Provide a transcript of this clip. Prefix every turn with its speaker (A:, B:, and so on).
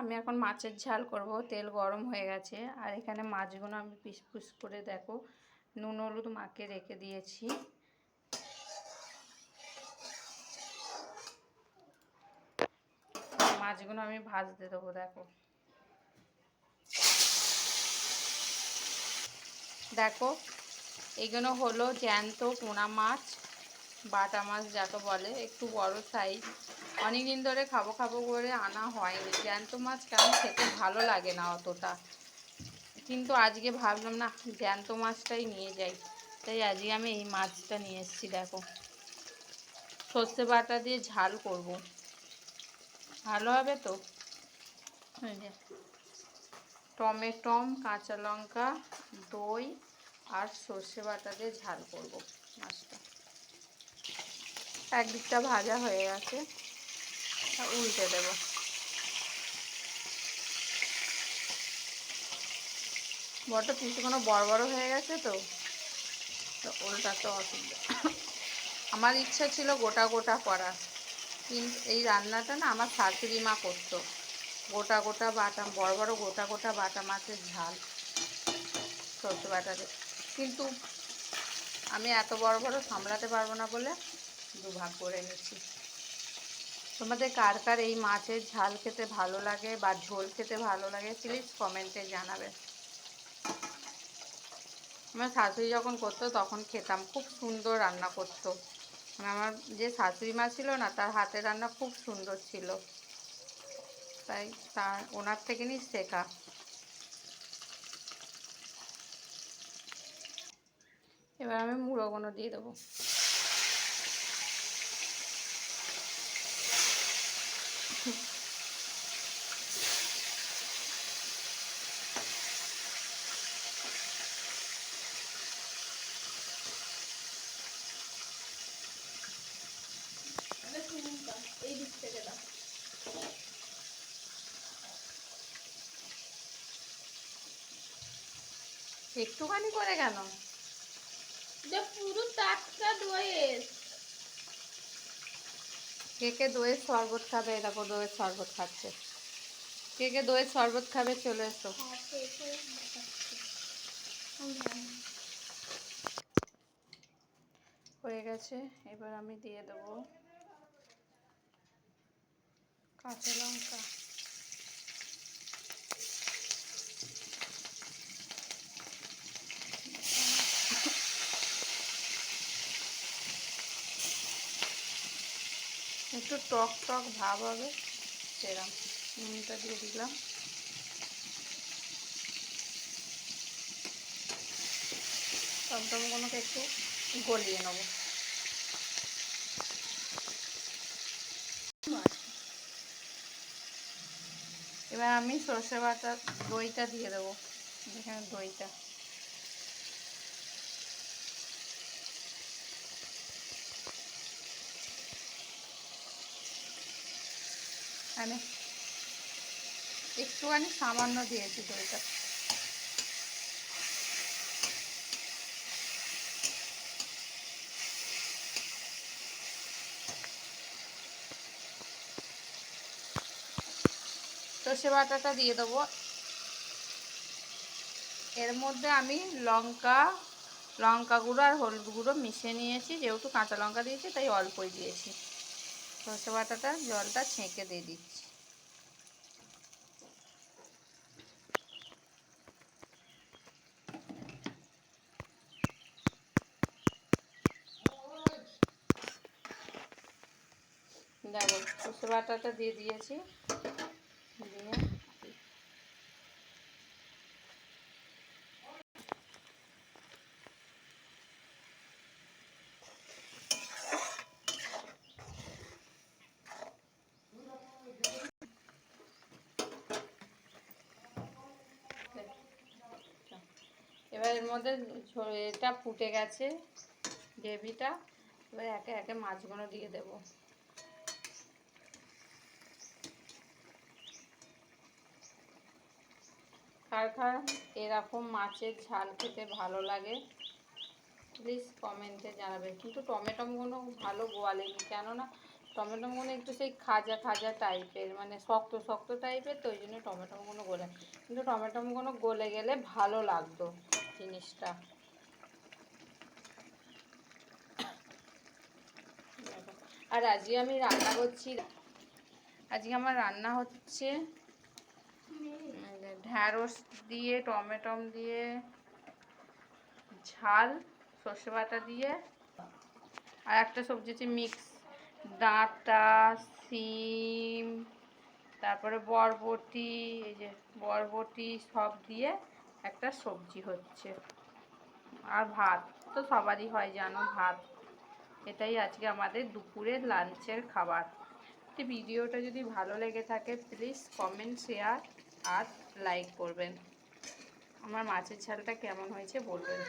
A: আমি এখন মাছের ঝাল করব। তেল গরম হয়ে গেছে আর এখানে মাছগুলো আমি পিস পিস করে দেখো নুন হলুদ মাখিয়ে রেখে দিয়েছি। মাছগুলো আমি ভাজতে দেবো। দেখো দেখো এগুলো হলো জ্যান্ত পোনা মাছ, বাটা মাছ যাকে বলে, একটু বড় সাইজ। অনেক দিন ধরে খাবো খাবো করে আনা হয়নি। জ্যান্ত মাছ কেমন খেতে ভালো লাগে না অতটা, কিন্তু আজকে ভাবলাম না জ্যান্ত মাছটাই নিয়ে যাই, তাই আজকে আমি এই মাছটা নিয়ে এসেছি। দেখো সর্ষে বাটা দিয়ে ঝাল করব, ভালো হবে তো। টমেটো, কাঁচা লঙ্কা, দই আর সর্ষে বাটা দিয়ে ঝাল করব মাছটা। একদিকটা ভাজা হয়ে গেছে, উল্টে দেব। বড় পিসগুলো বড় বড় হয়ে গেছে তো উল্টাতে অসুবিধা। আমার ইচ্ছা ছিল গোটা গোটা করার, কিন্তু এই রান্নাটা না আমার শাশুড়ি মা করতো, গোটা গোটা বাটা, বড় বড় গোটা গোটা বাটা মাছের ঝাল সর্ষে বাটাতে। কিন্তু আমি এত বড় বড় সামলাতে পারবো না বলে দুভাগ করে নিচ্ছি। তোমাদের কার কার এই মাছের ঝাল খেতে ভালো লাগে বা ঝোল খেতে ভালো লাগে প্লিজ কমেন্টে জানাবে। আমার শাশুড়ি যখন করতো তখন খেতাম, খুব সুন্দর রান্না করতো। মানে আমার যে শাশুড়ি মা ছিল না, তার হাতের রান্না খুব সুন্দর ছিল, তাই তার ওনার থেকে নিয়ে শেখা। এবার আমি মুড়োগুলো দিয়ে দেবো। একটুখানি করে কেন, পুরো টাটকা দইয়ের। কে কে দইয়ের শরবত খাবে? দেখো দইয়ের শরবত খাচ্ছে। কে কে দইয়ের শরবত খাবে চলে এসো। হয়ে গেছে, এবার আমি দিয়ে দেবো কাঁচা লঙ্কা, একটু টক টক ভাব হবে সেরকম। নুনটা দিয়ে দিলাম। টমটমগুলোকে একটু গলিয়ে নেব। এবার আমি সর্ষে বাটা দইটা দিয়ে দেবো, এখানে দইটা। মানে একটুখানি সামান্য দিয়েছি দইটা। সর্ষে বাটাটা দিয়ে দেবো। এর মধ্যে আমি লঙ্কা গুঁড়ো আর হলুদ গুঁড়ো মিশিয়ে নিয়েছি, যেহেতু কাঁচা লঙ্কা দিয়েছি তাই অল্পই দিয়েছি। সর্ষে বাটাটা জলটা ছেঁকে দিয়ে দিচ্ছি। দেখো সর্ষে বাটাটা দিয়ে দিয়েছি, দিয়ে এবার এর মধ্যে এটা ফুটে গেছে গ্রেভিটা। এবার একে একে মাছগুলো দিয়ে দেব। কার কার এরকম মাছের ঝাল খেতে ভালো লাগে প্লিজ কমেন্টে জানাবে। কিন্তু টমেটোগুলো ভালো গোয়ালেনি, কেননা টমেটোগুলো একটু সেই খাজা খাজা টাইপের, মানে শক্ত শক্ত টাইপের, তো ওই জন্য টমেটোগুলো গলে, কিন্তু টমেটোগুলো গলে গেলে ভালো লাগতো জিনিসটা। আর আজকে আমি রান্না করছি, আজকে আমার রান্না হচ্ছে ঢ্যাঁড়স দিয়ে টমেটো দিয়ে ঝাল, সর্ষে বাটা দিয়ে, আর একটা সবজি হচ্ছে মিক্স, ডাঁটা, শিম, তারপরে বরবটি, এই যে বরবটি সব দিয়ে একটা সবজি হচ্ছে, আর ভাত তো সবারই হয় জানো, ভাত। এটাই আজকে আমাদের দুপুরের লাঞ্চের খাবার। তো ভিডিওটা যদি ভালো লেগে থাকে প্লিজ কমেন্ট, শেয়ার আর লাইক করবেন। আমার মাছের ঝালটা কেমন হয়েছে বলবেন।